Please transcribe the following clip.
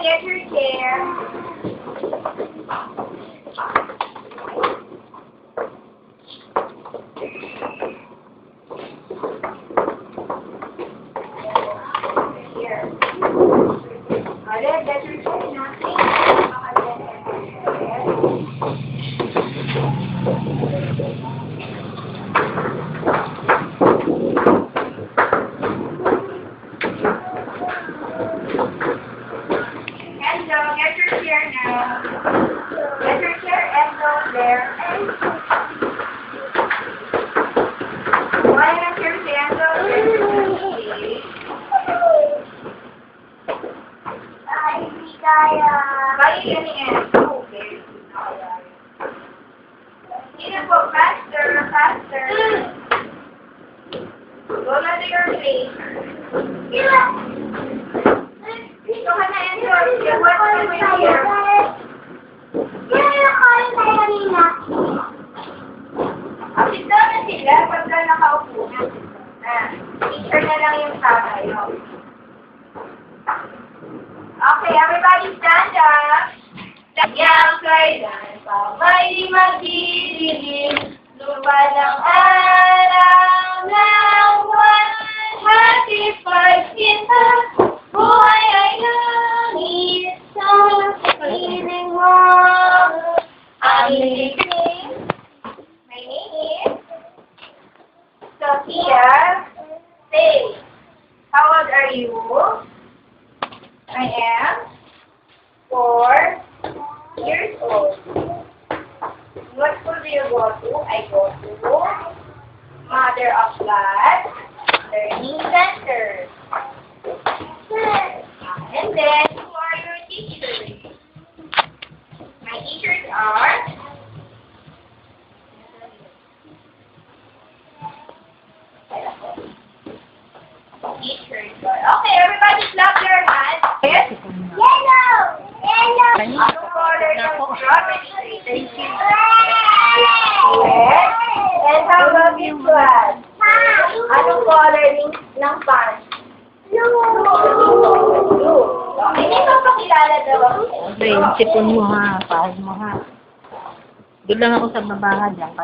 get your chair. Here. Alright, get your chair natin. Enzo, get your chair now. Get your chair, Enzo, there. Why not your Enzo? Ay, hindi kaya. Kaya yan ni Enzo. Okay. Sino po? Faster, faster. Go na to your face. Dito ka na, Enzo. What are you doing here? Apit daw na sila pagka nakaupo na. Teacher na lang yung tayo. Okay, everybody stand up. Yang kailan pa ba'y magdidilim? Lumalang araw ng buwan. Happy pagkita, buhay ay langit sa piling mo. Ang nickname, my name is Sophia. Say, how old are you? I am 4 years old. What school do you go to? I go to Mother of God Learning Center. And then, who are your teachers? My teachers are teachers. Okay, everybody clap your hands. Yes? Yellow! Yellow! Anong color ng strawberry? Thank you. Yes. And how about this one? Anong color ng pants? Blue. Okay, hindi pa pakilala daw ako. Okay, sipon mo ha, paas mo ha. Doon lang ako sa baba ha, dyan ka.